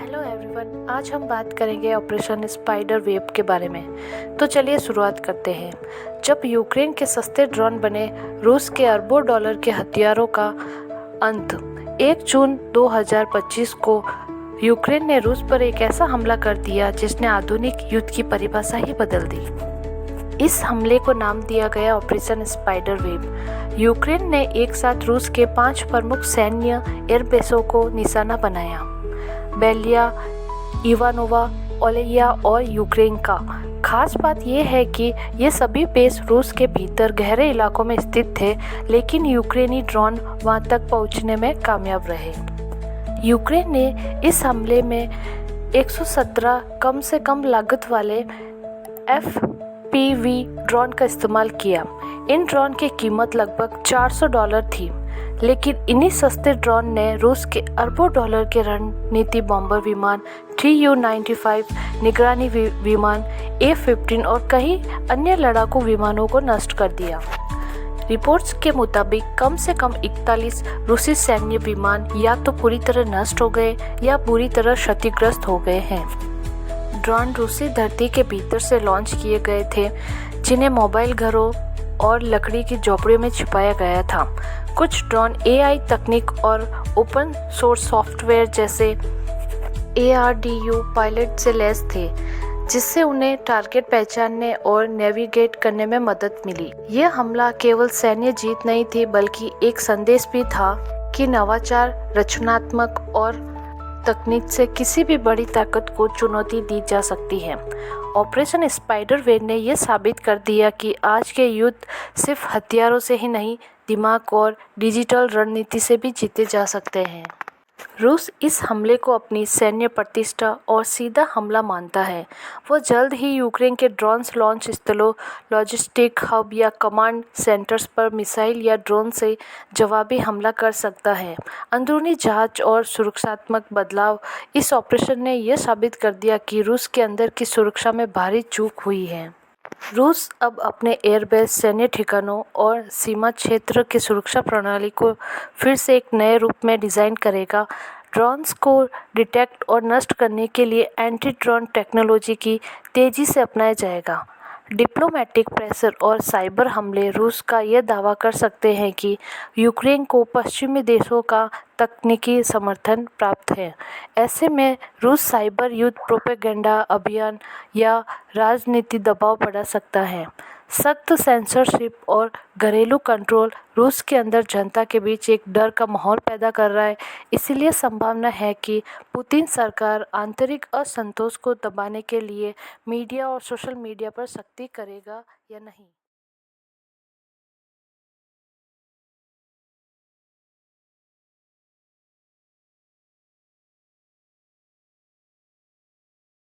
Hello everyone, आज हम बात करेंगे ऑपरेशन स्पाइडर वेब के बारे में। तो चलिए शुरुआत करते हैं। जब यूक्रेन के सस्ते ड्रोन बने रूस के अरबों डॉलर के हथियारों का अंत 1 जून 2025 को यूक्रेन ने रूस पर एक ऐसा हमला कर दिया जिसने आधुनिक युद्ध की परिभाषा ही बदल दी। इस हमले को नाम दिया गया ऑपरेशन स्पाइडर वेब। यूक्रेन ने एक साथ रूस के 5 प्रमुख सैन्य एयरबेसों को निशाना बनाया: बेलिया, इवानोवा, ओलेया और यूक्रेन का। खास बात यह है कि ये सभी बेस रूस के भीतर गहरे इलाकों में स्थित थे, लेकिन यूक्रेनी ड्रोन वहां तक पहुंचने में कामयाब रहे। यूक्रेन ने इस हमले में 117 कम से कम लागत वाले FPV ड्रोन का इस्तेमाल किया। इन ड्रोन की कीमत लगभग $400 थी, लेकिन इन्हीं सस्ते ड्रोन ने रूस के अरबों डॉलर के रणनीति बॉम्बर विमान Tu-95, निगरानी विमान A-15 और कई अन्य लड़ाकू विमानों को नष्ट कर दिया। रिपोर्ट्स के मुताबिक कम से कम 41 रूसी सैन्य विमान या तो पूरी तरह नष्ट हो गए या बुरी तरह क्षतिग्रस्त हो गए हैं। ड्रोन रूसी धरती के भीतर से लॉन्च किए गए थे, जिन्हें मोबाइल घरों और लकड़ी की झोपड़ियों में छिपाया गया था। कुछ ड्रोन AI तकनीक और ओपन सोर्स सॉफ्टवेयर जैसे ARDU पायलट से लैस थे, जिससे उन्हें टारगेट पहचानने और नेविगेट करने में मदद मिली। यह हमला केवल सैन्य जीत नहीं थी, बल्कि एक संदेश भी था कि नवाचार, रचनात्मक और तकनीक से किसी भी बड़ी ताकत को चुनौती दी जा सकती है। ऑपरेशन स्पाइडर वेब ने यह साबित कर दिया कि आज के युद्ध सिर्फ हथियारों से ही नहीं, दिमाग और डिजिटल रणनीति से भी जीते जा सकते हैं। रूस इस हमले को अपनी सैन्य प्रतिष्ठा और सीधा हमला मानता है। वो जल्द ही यूक्रेन के ड्रोन लॉन्च स्थलों, लॉजिस्टिक हब या कमांड सेंटर्स पर मिसाइल या ड्रोन से जवाबी हमला कर सकता है। अंदरूनी जांच और सुरक्षात्मक बदलाव। इस ऑपरेशन ने यह साबित कर दिया कि रूस के अंदर की सुरक्षा में भारी चूक हुई है। रूस अब अपने एयरबेस, सैन्य ठिकानों और सीमा क्षेत्र की सुरक्षा प्रणाली को फिर से एक नए रूप में डिज़ाइन करेगा। ड्रोन्स को डिटेक्ट और नष्ट करने के लिए एंटी ड्रोन टेक्नोलॉजी की तेज़ी से अपनाया जाएगा। डिप्लोमेटिक प्रेशर और साइबर हमले रूस का यह दावा कर सकते हैं कि यूक्रेन को पश्चिमी देशों का तकनीकी समर्थन प्राप्त है। ऐसे में रूस साइबर युद्ध, प्रोपेगेंडा अभियान या राजनीति दबाव बढ़ा सकता है। सख्त सेंसरशिप और घरेलू कंट्रोल रूस के अंदर जनता के बीच एक डर का माहौल पैदा कर रहा है। इसलिए संभावना है कि पुतिन सरकार आंतरिक असंतोष को दबाने के लिए मीडिया और सोशल मीडिया पर सख्ती करेगा या नहीं।